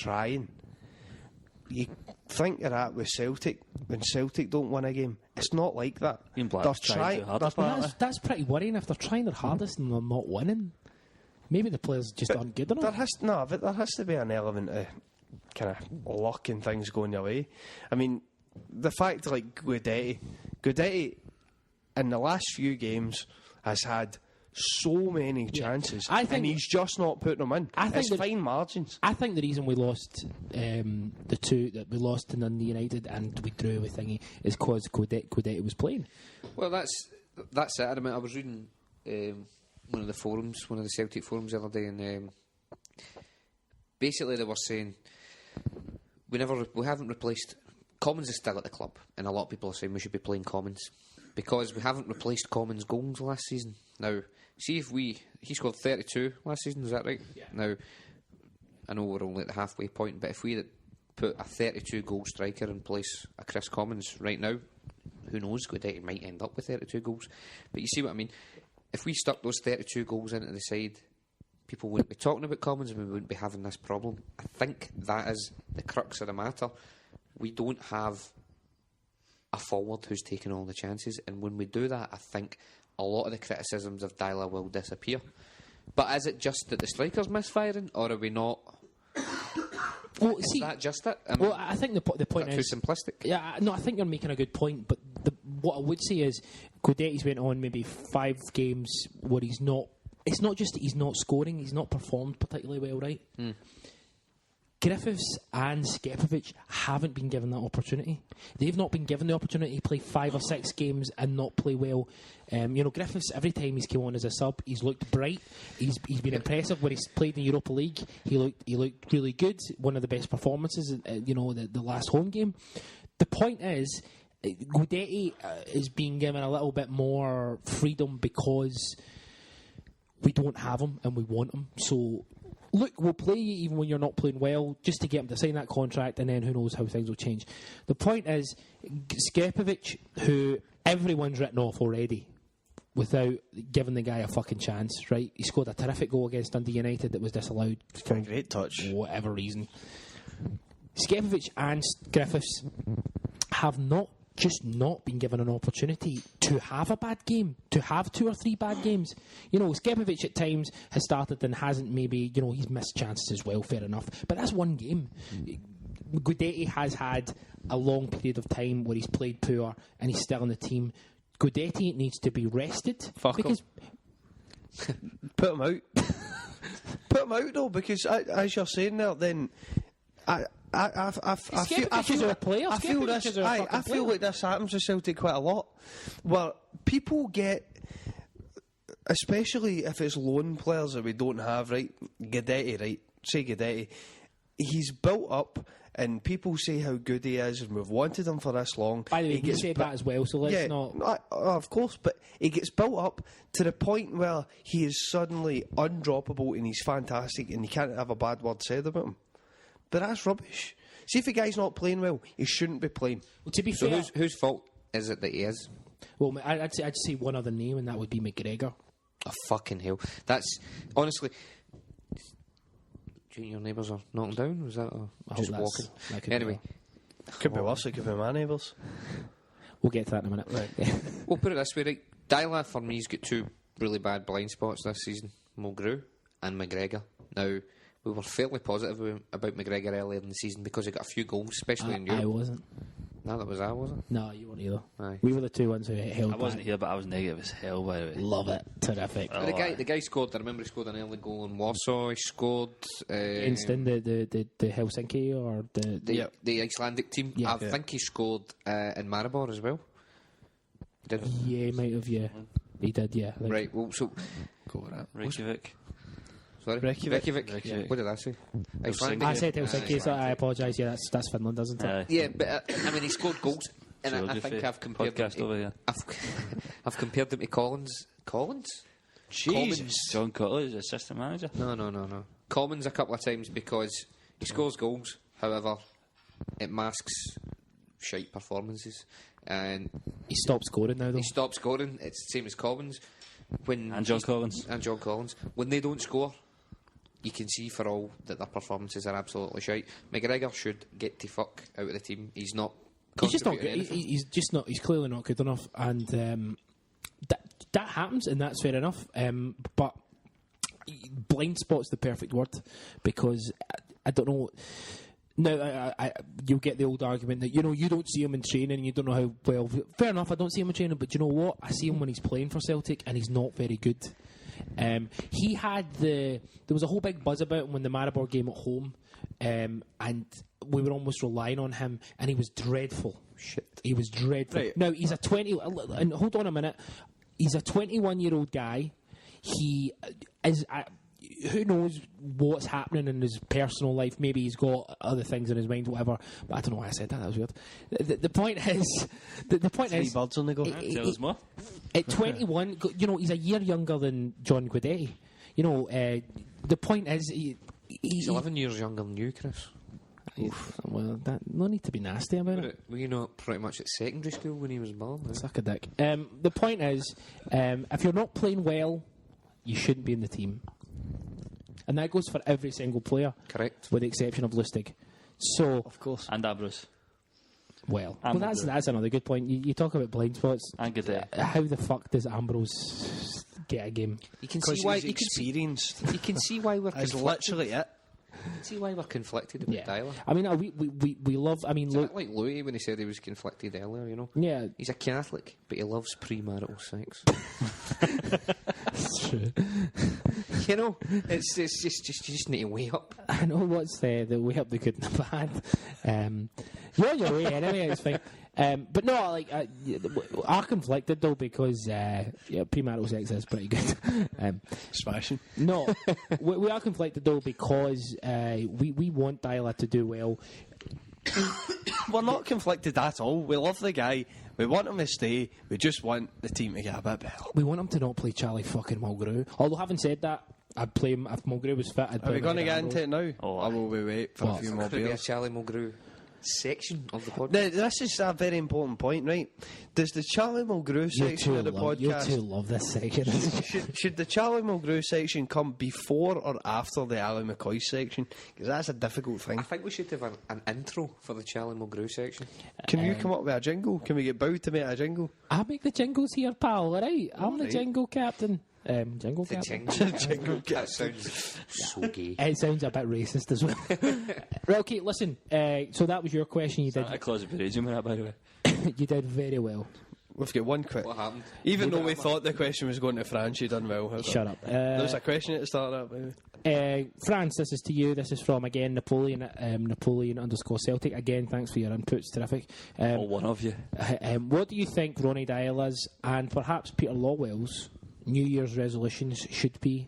trying. You think of that with Celtic when Celtic don't win a game. It's not like that. They're trying. That's pretty worrying if they're trying their hardest and they're not winning. Maybe the players just aren't good enough. But there has to be an element of kind of luck and things going your way. I mean, the fact like Guidetti in the last few games has had so many chances, and he's just not putting them in. It's fine margins. I think the reason we lost the two that we lost to Dundee United and we drew with Thingy is because Guidetti was playing. Well, that's it. I mean, I was reading one of the Celtic forums the other day, and basically they were saying we haven't replaced. Commons is still at the club, and a lot of people are saying we should be playing Commons because we haven't replaced Commons' goals last season. Now, see if he scored 32 last season, is that right? Yeah. Now, I know we're only at the halfway point, but if we had put a 32 goal striker in place of Chris Commons right now, who knows, Guidetti might end up with 32 goals. But you see what I mean? If we stuck those 32 goals into the side, people wouldn't be talking about Commons and we wouldn't be having this problem. I think that is the crux of the matter. We don't have a forward who's taking all the chances, and when we do that, I think a lot of the criticisms of Deila will disappear. But is it just that the striker's misfiring, or are we not? Well, is that just it? I think the point is too simplistic. Yeah, no, I think you're making a good point. But what I would say is, Guidetti's went on maybe 5 games where he's not. It's not just that he's not scoring; he's not performed particularly well, right? Griffiths and Skepovic haven't been given that opportunity. They've not been given the opportunity to play 5 or 6 games and not play well. Griffiths, every time he's come on as a sub, he's looked bright. He's been impressive when he's played in the Europa League. He looked really good. One of the best performances, the last home game. The point is, Guidetti is being given a little bit more freedom because we don't have him and we want him. So, look, we'll play you even when you're not playing well, just to get him to sign that contract, and then who knows how things will change. The point is, Skepovic, who everyone's written off already, without giving the guy a fucking chance, right? He scored a terrific goal against Dundee United that was disallowed. It's got a great touch. For whatever reason. Skepovic and Griffiths have not been given an opportunity to have a bad game, to have 2 or 3 bad games. Skepovic at times has started and hasn't maybe, he's missed chances as well, fair enough. But that's one game. Guidetti has had a long period of time where he's played poor and he's still in the team. Guidetti needs to be rested. Fuck because him. Put him out. Put him out though, because as you're saying there, then I feel like this happens with Celtic quite a lot. Well, people get, especially if it's loan players that we don't have, right? Guidetti, right? Say Guidetti. He's built up, and people say how good he is, and we've wanted him for this long. By the way, you said that as well, so let's not... Of course, but he gets built up to the point where he is suddenly undroppable and he's fantastic and you can't have a bad word said about him. But that's rubbish. See, if a guy's not playing well, he shouldn't be playing. Well, to be fair, whose fault is it that he is? Well, I'd say one other name, and that would be McGregor. Oh, fucking hell. That's, honestly... Do you think your neighbours are knocking down? Was that just walking? Anyway. Could be worse, it could be my neighbours. We'll get to that in a minute. Right. We'll put it this way, right? Deila, for me, has got 2 really bad blind spots this season. Mulgrew and McGregor. Now... We were fairly positive about McGregor earlier in the season because he got a few goals, especially in Europe. I wasn't. No, that was I, wasn't? No, you weren't either. Aye. We were the 2 ones who held I wasn't here, but I was negative as hell, by the way. Love it. Terrific. Oh, the guy scored, I remember he scored an early goal in Warsaw. He scored... Against the Helsinki or the Icelandic team. Yeah. I think he scored in Maribor as well. Yeah, he might have, yeah. He did, yeah. Right, well, so... Go with that. Reykjavik. Sorry? Reykjavik. Yeah. What did I say? Iceland. I said Helsinki, so I apologise. Yeah, that's Finland, isn't it? Yeah, but I mean, he scored goals, and I think I've compared him. I've compared him to Collins. Collins? Jesus. John Cottley's assistant manager. No. Commons a couple of times because he scores goals. However, it masks shite performances, and he stopped scoring now. Though he stopped scoring. It's the same as Commons. And John Collins. When they don't score, you can see for all that their performances are absolutely shite. McGregor should get the fuck out of the team. He's not. He's just not good. contributing anything. He's just not. He's clearly not good enough, and that happens, and that's fair enough. But blind spot's the perfect word, because I don't know. Now, you'll get the old argument that, you don't see him in training, you don't know how well. Fair enough, I don't see him in training, but you know what? I see him when he's playing for Celtic, and he's not very good. He had there was a whole big buzz about him when the Maribor game at home, and we were almost relying on him, and he was dreadful. Shit. He was dreadful. Right. Now, he's a 20, and hold on a minute, he's a 21-year-old guy. He is... who knows what's happening in his personal life? Maybe he's got other things in his mind, whatever. But I don't know why I said that. That was weird. The point is, the point Three is, birds on the go. Tell us more. at 21, he's a year younger than John Guidetti. The point is, He's 11 years younger than you, Chris. well, no need to be nasty about it. Were you not pretty much at secondary school when he was born? Eh? Suck a dick. The point is, if you're not playing well, you shouldn't be in the team. And that goes for every single player, Correct. with the exception of Lustig. So, Of course. And Ambrose. that's another good point. You talk about blind spots. And Gallagher. How the fuck does Ambrose get a game? You can Because see why. he's You can see, experienced. you can see why we're That's conflicted. literally it. You can see why we're conflicted about Deila. I mean, we love. I mean, It's a look, bit like Louis when he said he was conflicted earlier. yeah, He's a Catholic, but he loves premarital sex. it's true. It's just you just need to weigh up. I know what's the way up the good and the bad. You're on your way anyway. It's fine. But no, are conflicted though, because premarital sex is pretty good. Smashing. No, we are conflicted though, because we want Deila to do well. We're not conflicted at all. We love the guy. We want him to stay. We just want the team to get a bit better. We want him to not play Charlie fucking Mulgrew. Although, having said that, I'd play him if Mulgrew was fit. I'd Are play we him going to ahead get of into it now? Oh, Or will we wait for What? a few more Could be a beers? Charlie Mulgrew section of the podcast. Now, this is a very important point, right? Does the Charlie Mulgrew section of the You podcast... two love this section. Should the Charlie Mulgrew section come before or after the Ali McCoist section? Because that's a difficult thing. I think we should have an intro for the Charlie Mulgrew section. Can you come up with a jingle? Can we get Bow to make a jingle? I make the jingles here, pal. All right, I'm the Right. jingle captain. Jingle The captain. jingle. That sounds so gay. It sounds a bit racist as well. Right, okay, listen. So that was your question. You Santa Claus would be raging with that, by the way. you did very well. We've got one quick. What happened? Even though we thought the question was going to France, you done well. Shut up. There was a question at the start of that. France, this is to you. This is from, again, Napoleon _Celtic. Again, thanks for your inputs. Terrific. Or one of you. What do you think Ronny Deila's and perhaps Peter Lawwell's New Year's resolutions should be?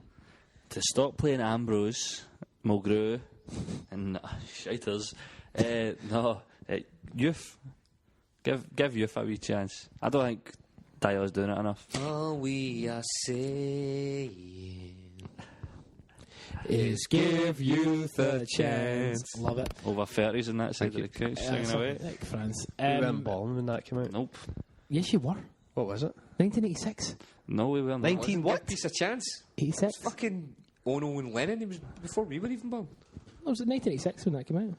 To stop playing Ambrose, Mulgrew, and shiters. Youth. Give youth a wee chance. I don't think Deila's doing it enough. All we are saying Is give youth a chance. Love it. Over 30s on that side of the couch, singing away. Like France. We weren't born when that came out. Nope. Yes, you were. What was it? 1986. No, we weren't. 19 Give what? peace a chance. 86. Fucking Ono and Lennon. He was before we were even born. It was 1986 when that came out.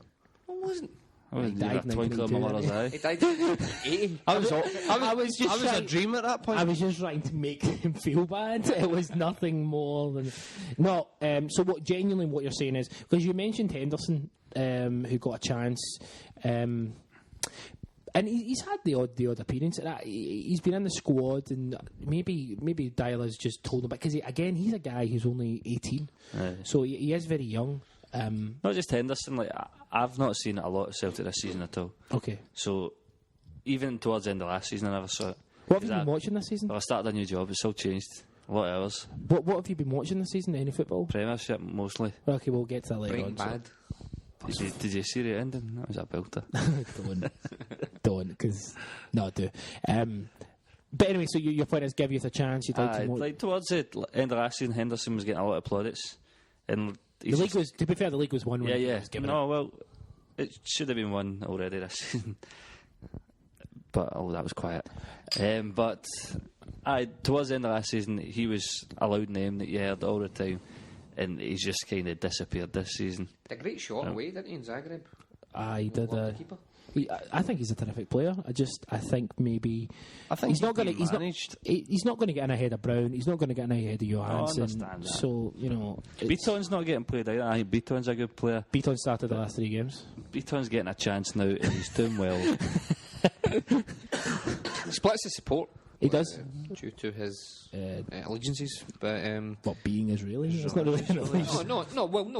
No, it wasn't. I was He died a twinkle in my 1982, mother's eye. He died in 80. I was just a trying- dream at that point. I was just trying to make him feel bad. It was nothing more than... No, so genuinely what you're saying is... Because you mentioned Henderson, who got a chance... and he's had the odd appearance. He's been in the squad, and maybe Deila's just told him... Because, he's a guy who's only 18. So he is very young. Not just Henderson, I've not seen a lot of Celtic this season at all. Okay. So even towards the end of last season, I never saw it. What have you been watching this season? Well, I started a new job, it's all changed. A lot of hours. What have you been watching this season? Any football? Premiership, mostly. Okay, we'll get to that later Breaking on. Bad. Did you see the ending? That was a belter. Don't, because... No, do. But anyway, so your point is give youth a chance. You'd like to watch... Towards the end of last season, Henderson was getting a lot of plaudits. And The league was, to be fair, the league was one. Yeah, yeah. Given No, well, it should have been one already this season. But, that was quiet. But towards the end of last season, he was a loud name that you heard all the time. and he's just kind of disappeared this season. Did a great shot away, didn't he, in Zagreb? He did. Loved the keeper. I think he's a terrific player. I think maybe he's not going to. He's not going to get in ahead of Brown. He's not going to get in ahead of Johansson. I understand that. So Beaton's not getting played either. I think Beaton's a good player. Beaton started the last 3 games. Beaton's getting a chance now, and he's doing well. Splits his support. He does. Due to his allegiances. But being Israeli. It's not really an allegiance. No.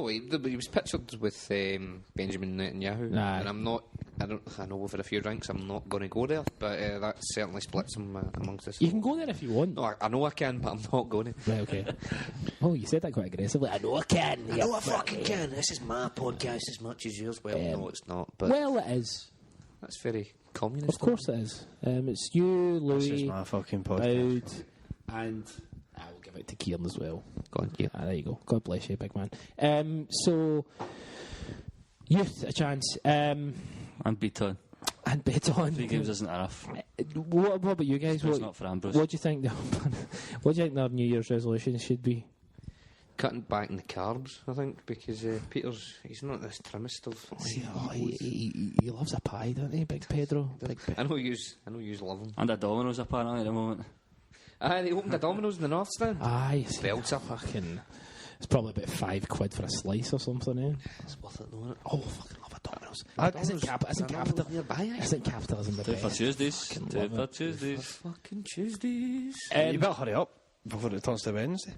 He was pictured with Benjamin Netanyahu, and I know over a few drinks I'm not going to go there, but that certainly splits him amongst us. You can go there if you want. No, I know I can, but I'm not going to. Right, okay. Oh, you said that quite aggressively. I know I can. I know I fucking can. This is my podcast as much as yours. Well, no, it's not. But well, it is. That's very communist. Of course it is. It's you, Louis, This is my fucking podcast. Boud, and I will give it to Kieran as well. Go on, yeah. There you go. God bless you, big man. So, youth, a chance. And Beaton. And bet on. 3 games isn't enough. What about you guys? It's not for Ambrose. What do you think? What do you think their New Year's resolution should be? Cutting back in the carbs, I think, because he's not this trimmest of. He loves a pie, doesn't he, Big Pedro? I know you love him. And a Domino's apparently at the moment. They opened a Domino's in the North Stand. Aye, Belter. fucking. It's probably about £5 for a slice or something, eh? It's worth it, though, isn't it? Oh, fucking love a Domino's. Isn't Isn't capitalism the Two for best? Tuesdays. Fucking Two love for it. Tuesdays. Fucking Tuesdays. You better hurry up before it turns to Wednesday.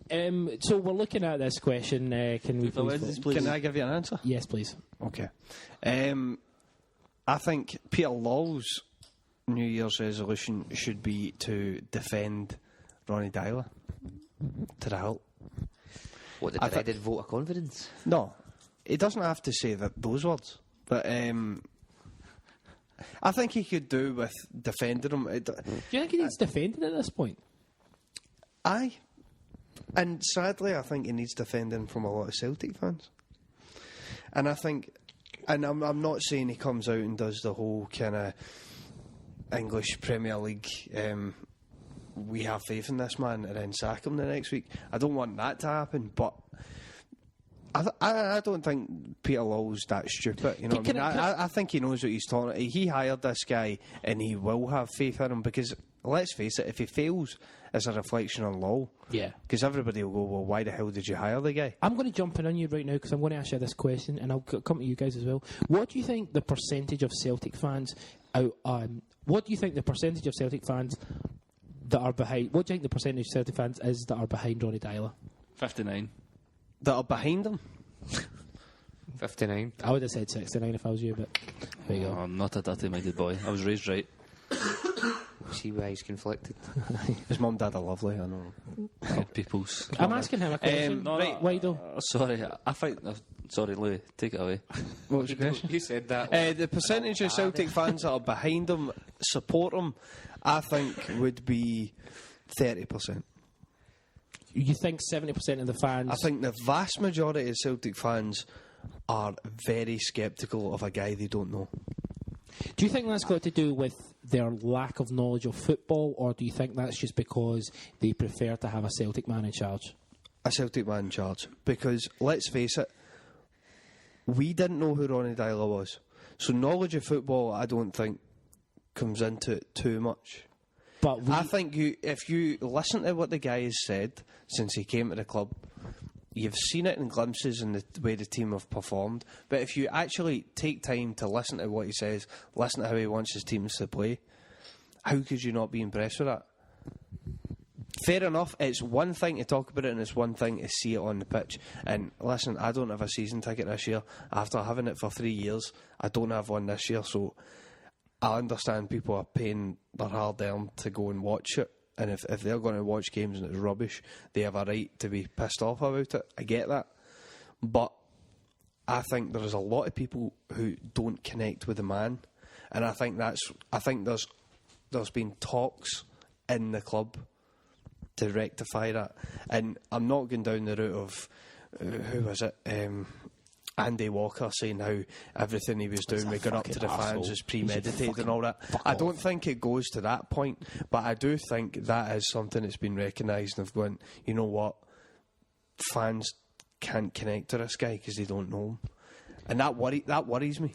So we're looking at this question. Can we For Wednesdays, please. Can I give you an answer? Yes, please. Okay. I think Peter Law's New Year's resolution should be to defend Ronny Deila to the hilt. What, the dreaded vote of confidence? No, he doesn't have to say those words. But I think he could do with defending him. Do you think he needs defending at this point? Aye. And sadly, I think he needs defending from a lot of Celtic fans. And I think, and I'm not saying he comes out and does the whole kind of English Premier League, we have faith in this man, and then sack him the next week. I don't want that to happen, but I don't think Peter Law's that stupid. You know what I mean? I think he knows what he's talking about. He hired this guy, and he will have faith in him, because let's face it, if he fails, it's a reflection on Law. Yeah. Because everybody will go, well, why the hell did you hire the guy? I'm going to jump in on you right now because I'm going to ask you this question, and I'll come to you guys as well. What do you think the percentage of Celtic fans what do you think the percentage of Celtic fans that are behind? What do you think the percentage of Celtic fans is that are behind Ronny Deila? 59. That are behind him? 59. I would have said 69 if I was you, but there you go. I'm not a dirty-minded boy. I was raised right. See why he's conflicted. His mum, dad are lovely, I know. Good peoples. I'm asking him a question. Right. Why though? Sorry, I think... sorry, Louis, take it away. What was your question? You said that. The percentage of Celtic fans that are behind him, support him, I think would be 30%. You think 70% of the fans? I think the vast majority of Celtic fans are very sceptical of a guy they don't know. Do you think that's got to do with their lack of knowledge of football, or do you think that's just because they prefer to have a Celtic man in charge? A Celtic man in charge. Because, let's face it, we didn't know who Ronny Deila was. So knowledge of football, I don't think, comes into it too much. But I think if you listen to what the guy has said since he came to the club, you've seen it in glimpses in the way the team have performed. But if you actually take time to listen to what he says, listen to how he wants his teams to play, how could you not be impressed with that? Fair enough, it's one thing to talk about it and it's one thing to see it on the pitch. And listen, I don't have a season ticket this year. After having it for 3 years, I don't have one this year, so I understand people are paying their hard-earned to go and watch it. And if they're going to watch games and it's rubbish, they have a right to be pissed off about it. I get that. But I think there's a lot of people who don't connect with the man. And I think there's been talks in the club to rectify that. And I'm not going down the route of, who was it? Andy Walker saying how everything he was doing, we got up to the fans, was premeditated and all that. I don't think it goes to that point, but I do think that is something that's been recognised and have gone, you know what, fans can't connect to this guy because they don't know him, and that worries me.